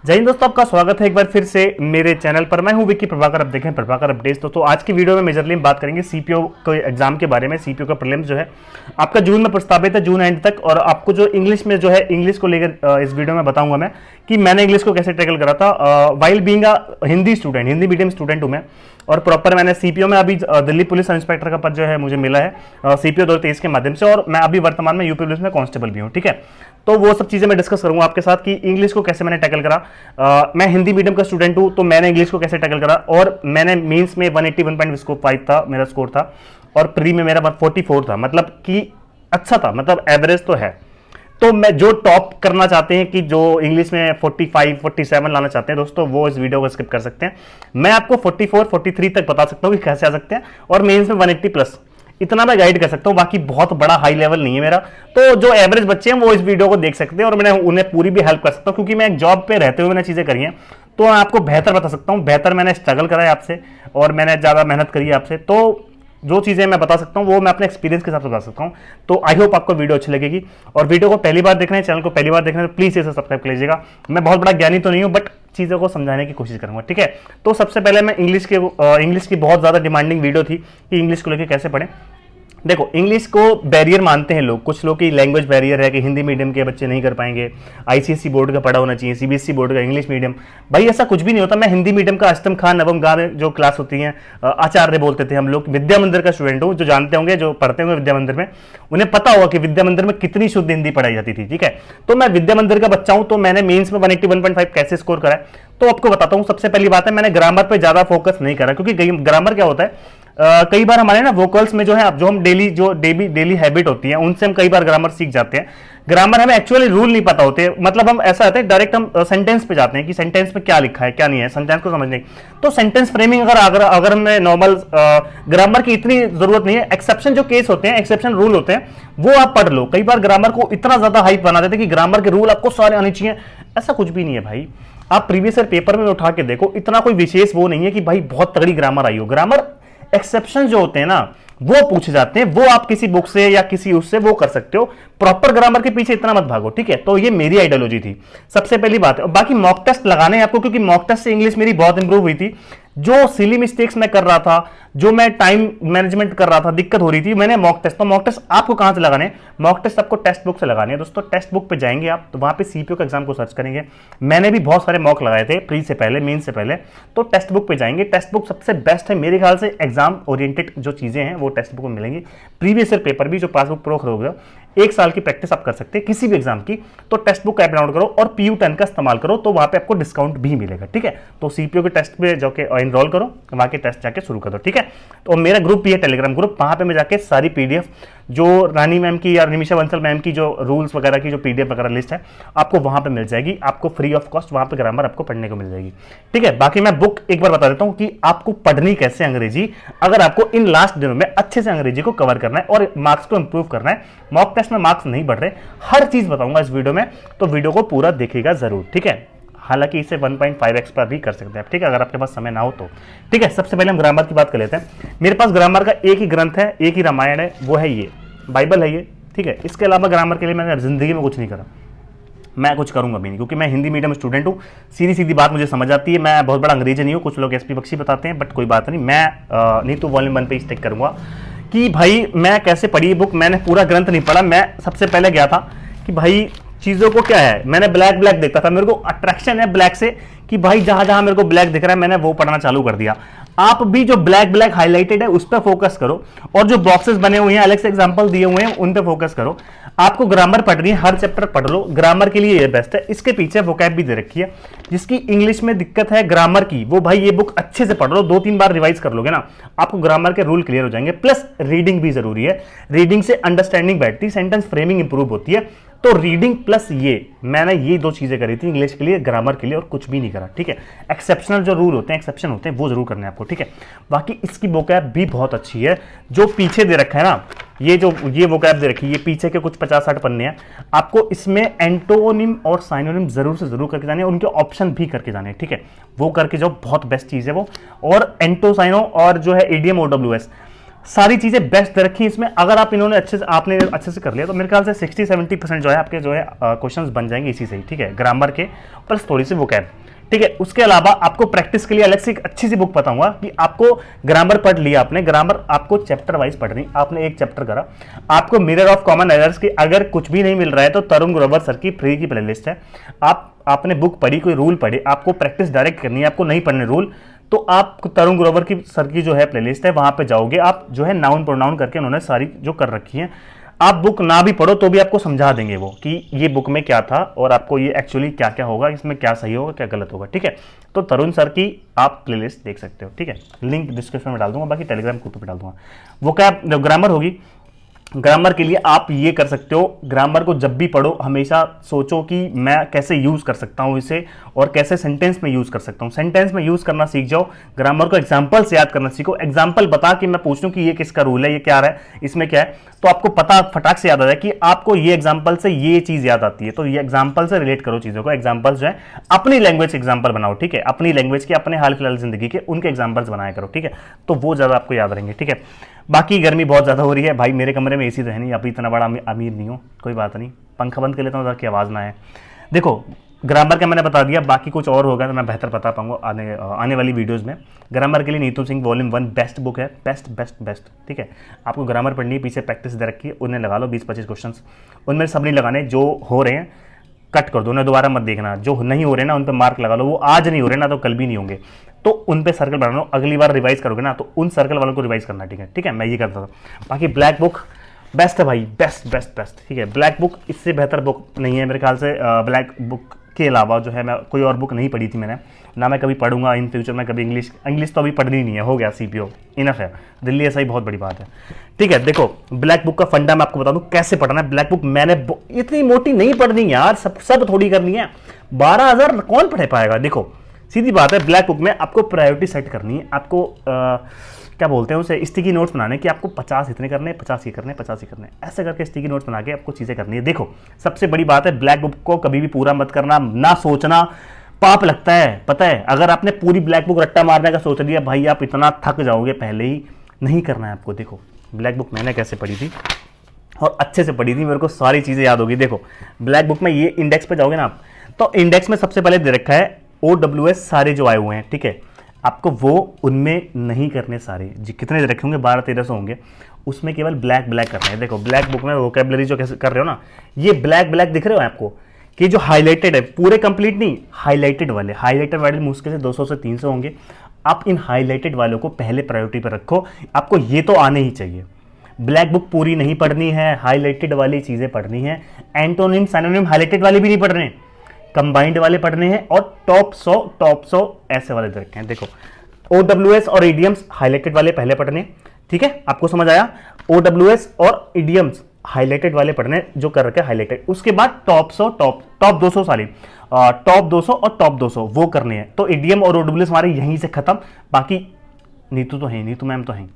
जय हिंद दोस्तों, आपका स्वागत है एक बार फिर से मेरे चैनल पर। मैं हूं विक्की प्रभाकर, आप देखें प्रभाकर अपडेट्स। दोस्तों आज की वीडियो में मेजरली हम बात करेंगे सीपीओ के एग्जाम के बारे में। सीपीओ का प्रीलिम्स जो है आपका जून में प्रस्तावित है, जून एंड तक। और आपको जो इंग्लिश में जो है, इंग्लिश को लेकर इस वीडियो में बताऊंगा मैं कि मैंने इंग्लिश को कैसे टैकल करा था while being a Hindi student, Hindi medium student हूं मैं। और प्रॉपर मैंने सीपीओ में अभी दिल्ली पुलिस इंस्पेक्टर का पद जो है मुझे मिला है सीपीओ 2023 के माध्यम से। और मैं अभी वर्तमान में यूपी पुलिस में कांस्टेबल भी हूं, ठीक है। तो वो सब चीजें मैं डिस्कस करूंगा आपके साथ कि इंग्लिश को कैसे मैंने टैकल करा। मैं हिंदी मीडियम का स्टूडेंट हूं, तो मैंने इंग्लिश को कैसे टैकल करा। और मैंने मेंस में 181.5 था मेरा स्कोर था, और प्री में मेरा 44 था, मतलब कि अच्छा था, मतलब एवरेज तो है। तो मैं जो टॉप करना चाहते हैं, कि जो इंग्लिश में 45 47 लाना चाहते हैं दोस्तों, वो इस वीडियो को स्किप कर सकते हैं। मैं आपको 44 43 तक बता सकता हूं कि कैसे आ सकते हैं, और मेंस में 180 प्लस इतना मैं गाइड कर सकता हूं। बाकी बहुत बड़ा हाई लेवल नहीं है मेरा। तो जो एवरेज बच्चे हैं वो इस वीडियो को देख सकते हैं, और मैं उन्हें पूरी भी हेल्प कर सकता हूं, क्योंकि मैं एक जॉब पे रहते हुए मैंने चीजें करी हैं। तो मैं आपको बेहतर बता सकता हूं, बेहतर मैंने स्ट्रगल करा है आपसे, और मैंने ज्यादा मेहनत करी है आपसे। तो जो चीजें मैं बता सकता हूं वो मैं अपने एक्सपीरियंस के हिसाब से बता सकता हूं। तो आई होप आपको वीडियो अच्छी लगेगी। और वीडियो को पहली बार देखना है, चैनल को पहली बार देखना है, तो प्लीज इसे सब्सक्राइब कर लीजिएगा। मैं बहुत बड़ा ज्ञानी तो नहीं हूं, बट चीजों को समझाने की कोशिश करूंगा, ठीक है। तो सबसे पहले मैं इंग्लिश की बहुत ज्यादा डिमांडिंग वीडियो थी कि इंग्लिश को लेकर कैसे पढ़ें। देखो, इंग्लिश को बैरियर मानते हैं लोग, कुछ लोग की लैंग्वेज बैरियर है कि हिंदी मीडियम के बच्चे नहीं कर पाएंगे, आईसीएसई बोर्ड का पढ़ा होना चाहिए, सीबीएसई बोर्ड का इंग्लिश मीडियम। भाई ऐसा कुछ भी नहीं होता। मैं हिंदी मीडियम का अष्टम खान नवम गा में जो क्लास होती है, आचार्य बोलते थे हम लोग, विद्या मंदिर का स्टूडेंट हूँ। जो जानते होंगे, जो पढ़ते होंगे विद्या मंदिर में, उन्हें पता होगा कि विद्या मंदिर में कितनी शुद्ध हिंदी पढ़ाई जाती थी, ठीक है। तो मैं विद्या मंदिर का बच्चा हूं, तो मैंने मेंस में 181.5 कैसे स्कोर करा है, तो आपको बताता हूं। सबसे पहली बात है, मैंने ग्रामर पे ज्यादा फोकस नहीं करा, क्योंकि ग्रामर क्या होता है, कई बार हमारे ना वोकल्स में जो है, जो हम डेली हैबिट होती है, उनसे हम कई बार ग्रामर सीख जाते हैं। ग्रामर हमें एक्चुअली रूल नहीं पता होते, मतलब हम ऐसा होता है डायरेक्ट हम सेंटेंस पे जाते हैं कि सेंटेंस में क्या लिखा है क्या नहीं है, सेंटेंस को समझने की। तो सेंटेंस फ्रेमिंग अगर हमें नॉर्मल ग्रामर की इतनी जरूरत नहीं है। एक्सेप्शन जो केस होते हैं, एक्सेप्शन रूल होते हैं, वो आप पढ़ लो। कई बार ग्रामर को इतना ज्यादा हाइप बना देते हैं कि ग्रामर के रूल आपको सारे आने चाहिए। ऐसा कुछ भी नहीं है भाई। आप प्रीवियस ईयर पेपर में उठा के देखो, इतना कोई विशेष वो नहीं है कि भाई बहुत तगड़ी ग्रामर आई हो। ग्रामर एक्सेप्शन जो होते हैं ना, वो पूछे जाते हैं, वो आप किसी बुक से या किसी उससे वो कर सकते हो। प्रॉपर ग्रामर के पीछे इतना मत भागो, ठीक है। तो ये मेरी आइडियोलॉजी थी, सबसे पहली बात है। और बाकी मॉक टेस्ट लगाने हैं आपको, क्योंकि मॉक टेस्ट से इंग्लिश मेरी बहुत इंप्रूव हुई थी। जो सिली मिस्टेक्स मैं कर रहा था, जो मैं टाइम मैनेजमेंट कर रहा था, दिक्कत हो रही थी, मैंने मॉक टेस्ट। तो मॉक टेस्ट आपको कहां से लगाने हैं? मॉक टेस्ट आपको टेक्स्ट बुक से लगाने हैं दोस्तों। टेक्स्ट बुक पे जाएंगे आप, तो वहां पे सीपीओ के एग्जाम को सर्च करेंगे। मैंने भी बहुत सारे मॉक लगाए थे प्री से पहले, मेन से पहले। तो टेक्स्ट बुक पे जाएंगे, टेक्स्ट बुक सबसे बेस्ट है मेरे ख्याल से। एग्जाम ओरिएंटेड जो चीजें हैं वो टेक्स्ट बुक में मिलेंगी। प्रीवियस ईयर पेपर भी जो पासबुक प्रो खरीदोगे, एक साल की प्रैक्टिस आप कर सकते हैं किसी भी एग्जाम की। तो टेक्स्ट बुक ऐप डाउनलोड करो और PU10 का इस्तेमाल करो, तो वहां पे आपको डिस्काउंट भी मिलेगा, ठीक है। तो सीपीओ के टेस्ट पे जाके एनरोल करो, वहां के टेस्ट जाके शुरू कर दो, ठीक है। तो मेरा ग्रुप भी है, टेलीग्राम ग्रुप, वहां पे मैं जाके सारी पीडीएफ, जो रानी मैम की या निमिषा बंसल मैम की जो रूल्स वगैरह की जो पीडीएफ वगैरह लिस्ट है, आपको वहां पे मिल जाएगी। आपको फ्री ऑफ कॉस्ट वहां पे ग्रामर आपको पढ़ने को मिल जाएगी, ठीक है। बाकी मैं बुक एक बार बता देता हूं कि आपको पढ़नी कैसे अंग्रेजी, अगर आपको इन लास्ट दिनों में अच्छे से अंग्रेजी को कवर करना है और मार्क्स को इंप्रूव करना है। मॉक टेस्ट में मार्क्स नहीं बढ़ रहे, हर चीज बताऊंगा इस वीडियो में, तो वीडियो को पूरा देखिएगा जरूर, ठीक है। हालांकि इसे 1.5x पर भी कर सकते हैं, ठीक है, अगर आपके पास समय ना हो तो, ठीक है। सबसे पहले हम ग्रामर की बात कर लेते हैं। मेरे पास ग्रामर का एक ही ग्रंथ है, एक ही रामायण है, वो है ये बाइबल है ये, ठीक है। इसके अलावा ग्रामर के लिए मैंने जिंदगी में कुछ नहीं करा, मैं कुछ करूंगा भी नहीं, क्योंकि मैं हिंदी मीडियम स्टूडेंट हूँ। सीधी सीधी बात मुझे समझ आती है। मैं बहुत बड़ा अंग्रेजी नहीं हूँ, कुछ लोग एसपी बख्शी बताते हैं, बट कोई बात नहीं। मैं नीतू वॉल्यूम 1 पे स्टिक करूंगा कि भाई मैं कैसे पढ़ी बुक। मैंने पूरा ग्रंथ नहीं पढ़ा। मैं सबसे पहले गया था कि भाई चीजों को क्या है, मैंने ब्लैक ब्लैक देखता था, मेरे को अट्रैक्शन है ब्लैक से, कि भाई जहां जहां मेरे को ब्लैक दिख रहा है मैंने वो पढ़ना चालू कर दिया। आप भी जो ब्लैक ब्लैक हाईलाइटेड है उस पर फोकस करो, और जो बॉक्सेस बने हुए हैं, अलग से एग्जांपल दिए हुए हैं, उन पे फोकस करो। आपको ग्रामर पढ़नी है, हर चैप्टर पढ़ लो, ग्रामर के लिए ये बेस्ट है। इसके पीछे वोकैब भी दे रखी है। जिसकी इंग्लिश में दिक्कत है ग्रामर की, वो भाई ये बुक अच्छे से पढ़ लो, 2-3 बार रिवाइज कर लोगे ना, आपको ग्रामर के रूल क्लियर हो जाएंगे। प्लस रीडिंग भी जरूरी है, रीडिंग से अंडरस्टैंडिंग बैठती है, सेंटेंस फ्रेमिंग इंप्रूव होती है। तो रीडिंग प्लस ये, मैंने ये 2 चीजें करी थी इंग्लिश के लिए, ग्रामर के लिए, और कुछ भी नहीं करा, ठीक है। एक्सेप्शनल जो रूल होते हैं, एक्सेप्शन होते हैं, वो जरूर करने हैं आपको, ठीक है। बाकी इसकी वोकैब भी बहुत अच्छी है। जो पीछे दे रखा है ना, ये वोकैब दे रखी है, ये पीछे के कुछ 50-60 पन्ने हैं, आपको इसमें एंटोनिम और साइनोनिम जरूर से जरूर करके जाने हैं, उनके ऑप्शन भी करके जाने हैं, ठीक है। वो करके जाओ, बहुत बेस्ट चीज है वो। और एंटोसाइनो और जो है इडियम OWS, सारी चीजें बेस्ट दे रखी इसमें। अगर आप इन्होंने आपने अच्छे से कर लिया तो मेरे ख्याल से 60-70% जो है आपके जो है क्वेश्चंस बन जाएंगे इसी से ही, ठीक है, ग्रामर के प्लस थोड़ी सी वोकैब, ठीक है। उसके अलावा आपको प्रैक्टिस के लिए अलग से एक अच्छी सी बुक बताऊंगा कि आपको ग्रामर पढ़ लिया आपने, ग्रामर आपको चैप्टर वाइज पढ़नी, आपने एक चैप्टर करा, आपको मिरर ऑफ कॉमन एरर्स की अगर कुछ भी नहीं मिल रहा है तो तरुण ग्रोवर सर की फ्री की प्लेलिस्ट है। आपने बुक पढ़ी, कोई रूल पढ़े, आपको प्रैक्टिस डायरेक्ट करनी है, आपको नहीं पढ़ने रूल, तो आप तरुण ग्रोवर की सर की जो है प्लेलिस्ट है वहां पे जाओगे, आप जो है नाउन प्रोनाउन करके उन्होंने सारी जो कर रखी है, आप बुक ना भी पढ़ो तो भी आपको समझा देंगे वो कि ये बुक में क्या था और आपको ये एक्चुअली क्या क्या होगा, इसमें क्या सही होगा क्या गलत होगा, ठीक है। तो तरुण सर की आप प्लेलिस्ट देख सकते हो, ठीक है, लिंक डिस्क्रिप्शन में डाल दूंगा, बाकी टेलीग्राम ग्रुप पे डाल दूंगा। वो क्या ग्रामर होगी, ग्रामर के लिए आप ये कर सकते हो, ग्रामर को जब भी पढ़ो हमेशा सोचो कि मैं कैसे यूज कर सकता हूं इसे और कैसे सेंटेंस में यूज कर सकता हूं, सेंटेंस में यूज करना सीख जाओ, ग्रामर को एग्जांपल से याद करना सीखो, एग्जांपल बता कि मैं पूछ लूं कि ये किसका रूल है, ये क्या रहा है, इसमें क्या है, तो आपको पता फटाक से याद आ जाए कि आपको ये एग्जांपल से ये चीज याद आती है, तो ये एग्जांपल से रिलेट करो चीजों को, एग्जांपल्स जो है अपनी लैंग्वेज एग्जांपल बनाओ, ठीक है, अपनी लैंग्वेज के, अपने हाल फिलहाल जिंदगी के उनके एग्जांपल्स बनाया करो, ठीक है, तो वो ज्यादा आपको याद रहेंगे, ठीक है। बाकी गर्मी बहुत ज्यादा हो रही है भाई, मेरे कमरे में एसी तो है नहीं, अभी इतना बड़ा अमीर नहीं हूं, कोई बात नहीं, पंखा बंद कर लेता हूं ताकि आवाज ना आए। देखो ग्रामर का मैंने बता दिया, बाकी कुछ और होगा तो मैं बेहतर बता पाऊंगा आने वाली वीडियोस में। ग्रामर के लिए Neetu Singh volume 1 best book है, बेस्ट बेस्ट बेस्ट, ठीक है। आपको ग्रामर पढ़नी है, पीछे प्रैक्टिस दे रखी है, उन्हें लगा लो 20-25 क्वेश्चन, उनमें सब नहीं लगाने, जो हो रहे हैं कट कर दो, उन्हें दोबारा मत देखना, जो नहीं हो रहे ना उन पर मार्क लगा लो, वो आज नहीं हो रहे ना तो कल भी नहीं होंगे, तो उन पे सर्कल बना लो, अगली बार रिवाइज करोगे ना तो उन सर्कल वालों को रिवाइज करना, ठीक है, ठीक है, मैं ये करता था। बाकी ब्लैक बुक बेस्ट है भाई, बेस्ट बेस्ट बेस्ट, ठीक है, ब्लैक बुक इससे बेहतर बुक नहीं है मेरे ख्याल से। ब्लैक बुक के अलावा जो है मैं कोई और बुक नहीं पढ़ी थी मैंने, ना मैं कभी पढ़ूंगा इन फ्यूचर में कभी। इंग्लिश तो अभी पढ़नी नहीं है, हो गया सीपीओ इनफ है, दिल्ली ऐसा ही बहुत बड़ी बात है, ठीक है। देखो ब्लैक बुक का फंडा मैं आपको बता दूं कैसे पढ़ना है। ब्लैक बुक मैंने इतनी मोटी नहीं पढ़नी यार, सब थोड़ी करनी है, 12,000 कौन पढ़ पाएगा। देखो सीधी बात है, ब्लैक बुक में आपको प्रायोरिटी सेट करनी है, आपको क्या बोलते हैं उसे, स्टिकी नोट्स बनाने कि आपको 50 इतने करने, 50 ये करने, 50 ये करने, ऐसे करके स्टिकी नोट्स बना के आपको चीज़ें करनी है। देखो सबसे बड़ी बात है, ब्लैक बुक को कभी भी पूरा मत करना, ना सोचना, पाप लगता है, पता है, अगर आपने पूरी ब्लैक बुक रट्टा मारने का सोच लिया भाई आप इतना थक जाओगे, पहले ही नहीं करना है आपको। देखो ब्लैक बुक मैंने कैसे पढ़ी थी और अच्छे से पढ़ी थी, मेरे को सारी चीज़ें याद होगी। देखो ब्लैक बुक में ये इंडेक्स पे जाओगे ना आप, तो इंडेक्स में सबसे पहले दे रखा है OWS सारे जो आए हुए हैं, ठीक है, आपको वो उनमें नहीं करने सारे, कितने दे रखे होंगे 1200-1300 होंगे, उसमें केवल ब्लैक ब्लैक करना है। देखो ब्लैक बुक में वोकैबुलरी जो कैसे कर रहे हो ना, ये ब्लैक ब्लैक दिख रहे हो आपको कि जो हाईलाइटेड है, पूरे कंप्लीट नहीं, हाईलाइटेड वाले मुश्किल से 200 से 300 होंगे। आप इन हाईलाइटेड वालों को पहले प्रायोरिटी पर रखो, आपको ये तो आने ही चाहिए। ब्लैक बुक पूरी नहीं पढ़नी है, हाईलाइटेड वाली चीजें पढ़नी है, एंटोनिम सिनोनिम हाईलाइटेड वाले भी नहीं पढ़ने, कंबाइंड वाले पढ़ने हैं, और टॉप 100 ऐसे वाले रखे हैं। देखो OWS और इडियम्स हाईलाइटेड वाले पहले पढ़ने, ठीक है, आपको समझ आया। OWS और इडियम्स हाईलाइटेड वाले पढ़ने जो कर रखे हाईलाइटेड, उसके बाद टॉप 200 सारी टॉप 200 और टॉप 200 वो करने हैं। तो इडियम और OWS हमारे यहीं से खत्म, बाकी नीतू तो है, नीतू मैम तो है।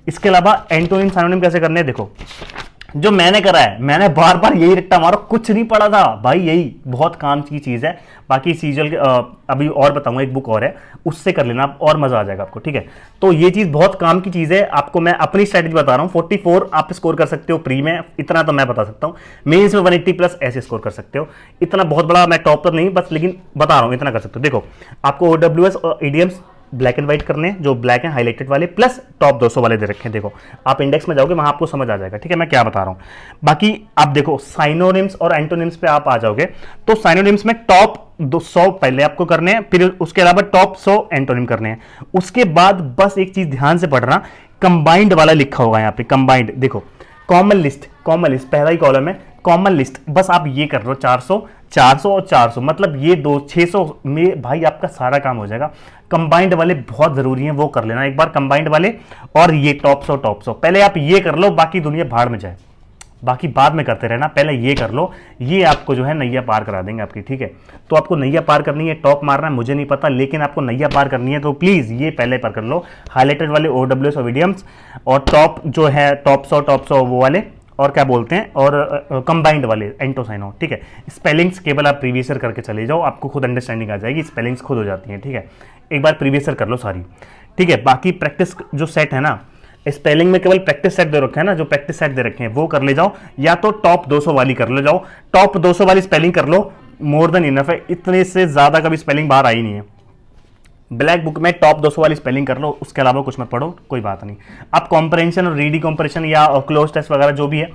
इसके अलावा एंटोनिम सिनोनिम कैसे करने हैं, देखो जो मैंने करा है, मैंने बार बार यही रट्टा मारो, कुछ नहीं पढ़ा था भाई, यही बहुत काम की चीज है। बाकी सीजल के अभी और बताऊंगा, एक बुक और है उससे कर लेना और मजा आ जाएगा आपको, ठीक है। तो ये चीज बहुत काम की चीज है, आपको मैं अपनी स्ट्रेटेजी बता रहा हूँ। 44 आप स्कोर कर सकते हो प्री में, इतना तो मैं बता सकता हूँ। मेंस में 180+ ऐसे स्कोर कर सकते हो, इतना बहुत बड़ा मैं टॉप तो नहीं बस, लेकिन बता रहा हूँ इतना कर सकते हो। देखो आपको OWS और इडियम्स ब्लैक एंड व्हाइट करने, जो ब्लैक एंड हाईलाइटेड वाले, प्लस टॉप 200 वाले दे रखे हैं। देखो आप इंडेक्स में जाओगे वहां आपको समझ आ जाएगा, ठीक है, मैं क्या बता रहा हूं। बाकी आप देखो साइनोनिम्स और एंटोनिम्स पे आप आ जाओगे, तो साइनोनिम्स में टॉप 200 पहले आपको करने हैं, फिर उसके अलावा टॉप 100 एंटोनिम करने हैं। उसके बाद बस एक चीज ध्यान से पढ़ना, कंबाइंड वाला लिखा होगा यहाँ पे, कंबाइंड। देखो कॉमन लिस्ट पहला ही कॉलम है, कॉमन लिस्ट, बस आप ये कर लो 400 और 400, मतलब ये 600 में भाई आपका सारा काम हो जाएगा। कंबाइंड वाले बहुत जरूरी हैं, वो कर लेना एक बार, कंबाइंड वाले, और ये टॉप 100 पहले आप ये कर लो, बाकी दुनिया भाड़ में जाए, बाकी बाद में करते रहना, पहले ये कर लो, ये आपको जो है नैया पार करा देंगे आपकी, ठीक है। तो आपको नैया पार करनी है, टॉप मारना है मुझे नहीं पता, लेकिन आपको नैया पार करनी है तो प्लीज ये पहले पार कर लो, हाईलाइटेड वाले OWS और इडियम्स, और टॉप जो है टॉप 100 वो वाले, और क्या बोलते हैं, और कंबाइंड वाले एंटोसाइनो, ठीक है। स्पेलिंग्स केवल आप प्रीवियस ईयर करके चले जाओ, आपको खुद अंडरस्टैंडिंग आ जाएगी, स्पेलिंग्स खुद हो जाती हैं, ठीक है। एक बार प्रीवियस ईयर कर लो सारी, ठीक है। बाकी प्रैक्टिस जो सेट है ना, स्पेलिंग में केवल प्रैक्टिस सेट दे रखे हैं ना, जो प्रैक्टिस सेट दे रखे हैं वो कर ले जाओ, या तो टॉप 200 वाली कर ले जाओ। टॉप 200 वाली स्पेलिंग कर लो, मोर देन इनफ है, इतने से ज्यादा कभी स्पेलिंग बाहर आई नहीं है। ब्लैक बुक में टॉप 200 वाली स्पेलिंग कर लो, उसके अलावा कुछ मत पढ़ो, कोई बात नहीं। अब कॉम्प्रहेंशन और रीडिंग कॉम्प्रहेंशन या क्लोज टेस्ट वगैरह जो भी है,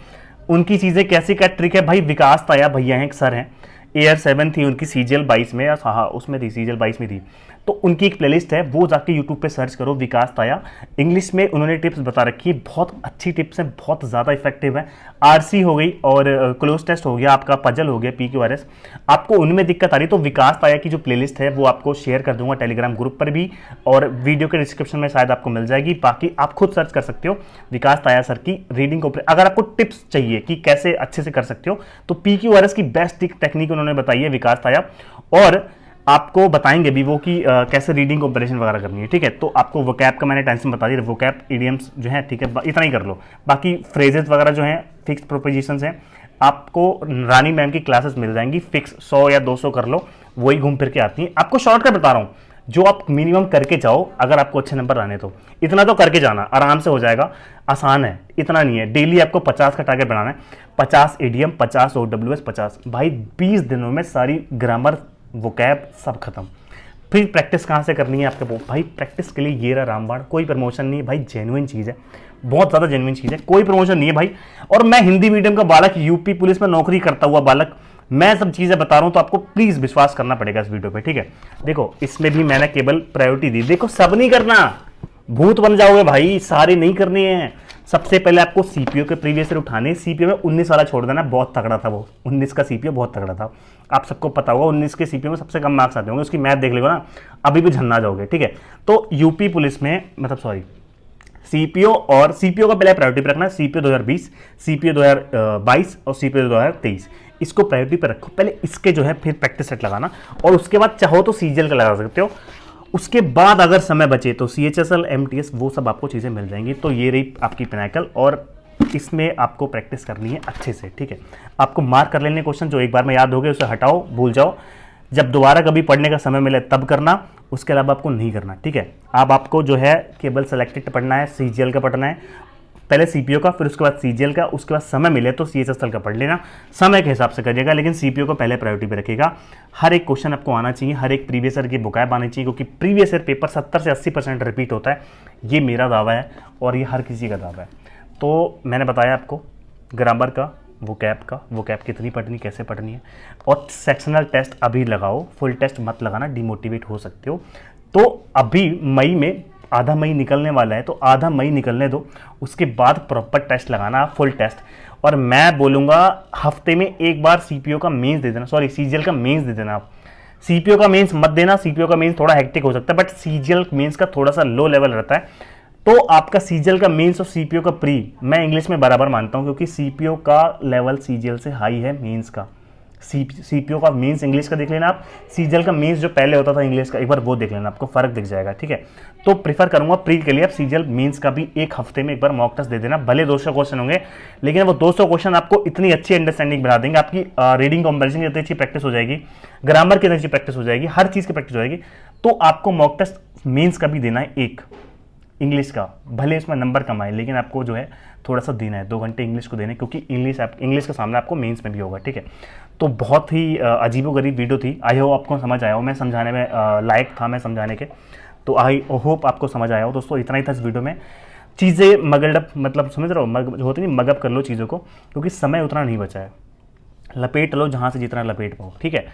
उनकी चीजें कैसी क्या ट्रिक है भाई, विकास ताया भैया हैं, एक सर हैं, एयर 7 थी उनकी CGL 22 में, हाँ उसमें थी, CGL 22 में थी, तो उनकी एक प्लेलिस्ट है, वो जाके यूट्यूब पे सर्च करो, विकास ताया। इंग्लिश में उन्होंने टिप्स बता रखी है, बहुत अच्छी टिप्स हैं, बहुत ज़्यादा इफेक्टिव है। RC हो गई और क्लोज टेस्ट हो गया, आपका पजल हो गया, PQRS, आपको उनमें दिक्कत आ रही तो विकास ताया की जो प्लेलिस्ट है वो आपको शेयर कर दूंगा टेलीग्राम ग्रुप पर भी, और वीडियो के डिस्क्रिप्शन में शायद आपको मिल जाएगी। बाकी आप खुद सर्च कर सकते हो विकास ताया सर की रीडिंग को। अगर आपको टिप्स चाहिए कि कैसे अच्छे से कर सकते हो, तो PQRS की बेस्ट टेक्निक उन्होंने बताई है विकास ताया, और आपको बताएंगे भी वो कि कैसे रीडिंग कॉम्परेशन वगैरह करनी है, ठीक है। तो आपको वोकैब का मैंने टेंशन बता दी, वोकैब इडियम्स जो है, ठीक है, इतना ही कर लो। बाकी फ्रेजेस वगैरह जो हैं, फिक्स प्रोपोजिशंस हैं, आपको रानी मैम की क्लासेस मिल जाएंगी, फिक्स 100 या 200 कर लो, वही घूम फिर के आती हैं। आपको शॉर्टकट बता रहा हूँ, जो आप मिनिमम करके जाओ, अगर आपको अच्छे नंबर आने तो इतना तो करके जाना, आराम से हो जाएगा, आसान है, इतना नहीं है। डेली आपको 50 का टारगेट बनाना है, 50 इडियम, 50 OWS, 50 भाई 20 दिनों में सारी ग्रामर वोकैब सब खत्म। फिर प्रैक्टिस कहाँ से करनी है आपके भाई, प्रैक्टिस के लिए ये रहा रामबाण, कोई प्रमोशन नहीं है भाई, जेन्युइन चीज़ है, बहुत ज़्यादा जेन्युइन चीज़ है, कोई प्रमोशन नहीं है भाई। और मैं हिंदी मीडियम का बालक, यूपी पुलिस में नौकरी करता हुआ बालक, मैं सब चीज़ें बता रहा हूँ, तो आपको प्लीज़ विश्वास करना पड़ेगा इस वीडियो पे, ठीक है। देखो इसमें भी मैंने केवल प्रायोरिटी दी, देखो सब नहीं करना, भूत बन जाओगे भाई, सारे नहीं करने हैं। सबसे पहले आपको सीपीओ के प्रीवियस ईयर उठाने, सीपीओ में 19 वाला छोड़ देना, बहुत तगड़ा था वो, 19 का सीपीओ बहुत तगड़ा था, आप सबको पता होगा। 19 के सीपीओ में सबसे कम मार्क्स आते होंगे, उसकी मैथ देख लेगा ना, अभी भी झन्ना जाओगे, ठीक है। तो यूपी पुलिस में, मतलब सॉरी, सीपीओ, और सीपीओ का पहले प्रायोरिटी पर रखना, सीपीओ 2020, सीपीओ 2022 और सीपीओ 2023, इसको प्रायोरिटी पर रखो पहले, इसके जो है फिर प्रैक्टिस सेट लगाना, और उसके बाद चाहो तो सीजीएल का लगा सकते हो। उसके बाद अगर समय बचे तो CHSL, MTS, वो सब आपको चीज़ें मिल जाएंगी। तो ये रही आपकी पिनाकल, और इसमें आपको प्रैक्टिस करनी है अच्छे से, ठीक है। आपको मार्क कर लेने क्वेश्चन, जो एक बार में याद हो गए उसे हटाओ, भूल जाओ, जब दोबारा कभी पढ़ने का समय मिले तब करना, उसके अलावा आपको नहीं करना, ठीक है। अब आपको जो है केवल सेलेक्टेड पढ़ना है, CGL का पढ़ना है, पहले सीपीओ का, फिर उसके बाद CGL का, उसके बाद समय मिले तो CHSL का पढ़ लेना, समय के हिसाब से करिएगा, लेकिन सीपीओ को पहले प्रायोरिटी पे रखिएगा। हर एक क्वेश्चन आपको आना चाहिए, हर एक प्रीवियस ईयर की बुकैब आनी चाहिए, क्योंकि प्रीवियस ईयर पेपर 70 से 80% रिपीट होता है, ये मेरा दावा है और ये हर किसी का दावा है। तो मैंने बताया आपको ग्रामर का, वोकैब कितनी पढ़नी, कैसे पढ़नी है, और सेक्शनल टेस्ट अभी लगाओ, फुल टेस्ट मत लगाना, डिमोटिवेट हो सकते हो। तो अभी मई में आधा मई निकलने वाला है, तो आधा मई निकलने दो, उसके बाद प्रॉपर टेस्ट लगाना, फुल टेस्ट। और मैं बोलूँगा हफ्ते में एक बार सीपीओ का मेंस दे देना, सॉरी CGL का मेंस दे देना। आप सीपीओ का मेंस मत देना, सीपीओ का मेंस थोड़ा हेक्टिक हो सकता है, बट CGL मेंस का थोड़ा सा लो लेवल रहता है। तो आपका CGL का मेंस और सीपीओ का प्री मैं इंग्लिश में बराबर मानता हूँ, क्योंकि सीपीओ का लेवल CGL से हाई है मेंस का। सीपीओ का मेंस इंग्लिश का देख लेना आप, CGL का मेंस जो पहले होता था इंग्लिश का, एक बार वो देख लेना, आपको फर्क दिख जाएगा, ठीक है। तो प्रीफर करूंगा प्री के लिए आप CGL मेंस का भी एक हफ्ते में एक बार मॉक टेस्ट दे देना, भले 200 क्वेश्चन होंगे, लेकिन वो 200 क्वेश्चन आपको इतनी अच्छी अंडरस्टैंडिंग बना देंगे, आपकी रीडिंग कॉम्परिजन की इतनी अच्छी प्रैक्टिस हो जाएगी, ग्रामर की इतनी अच्छी प्रैक्टिस हो जाएगी, हर चीज़ की प्रैक्टिस हो जाएगी। तो आपको मॉक टेस्ट मेंस का भी देना है एक, इंग्लिश का, भले इसमें नंबर कम आए, लेकिन आपको जो है थोड़ा सा देना है, 2 घंटे इंग्लिश को देने, क्योंकि इंग्लिश का सामना आपको मेंस में भी होगा, ठीक है। तो बहुत ही अजीबोगरीब वीडियो थी, आई होप आपको समझ आया हो, मैं समझाने में लायक था मैं समझाने के, तो आई होप आपको समझ आया हो। दोस्तों इतना ही था इस वीडियो में, चीज़ें मगलडप, मतलब समझ रहे हो, जो होती नहीं, मगअप कर लो चीज़ों को, क्योंकि समय उतना नहीं बचा है, लपेट लो जहाँ से जितना लपेट पाओ, ठीक है।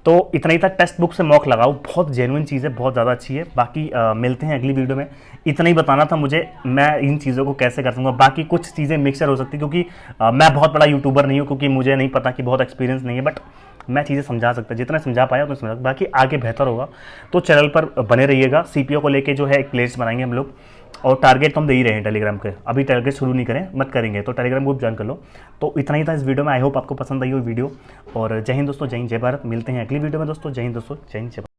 तो इतना ही था, टेक्स्ट बुक से मॉक लगाओ, बहुत जेन्युइन चीज़ है, बहुत ज़्यादा अच्छी है। बाकी मिलते हैं अगली वीडियो में, इतना ही बताना था मुझे, मैं इन चीज़ों को कैसे कर दूँगा, बाकी कुछ चीज़ें मिक्सचर हो सकती, क्योंकि मैं बहुत बड़ा यूट्यूबर नहीं हूँ, क्योंकि मुझे नहीं पता कि बहुत एक्सपीरियंस नहीं है, बट मैं चीज़ें समझा सकता, जितना समझा पाया उतना समझा, बाकी आगे बेहतर होगा। तो चैनल पर बने रहिएगा, सीपीओ को लेके जो है एक प्लेलिस्ट बनाएंगे हम लोग, और टारगेट तो हम दे ही रहे हैं टेलीग्राम के, अभी टारगेट शुरू नहीं करें, मत करेंगे, तो टेलीग्राम ग्रुप ज्वाइन कर लो। तो इतना ही था इस वीडियो में, आई होप आपको पसंद आई हो वीडियो, और जय हिंद दोस्तों, जय हिंद, जय भारत। मिलते हैं अगली वीडियो में दोस्तों, जय हिंद दोस्तों, जय हिंद, जय भारत।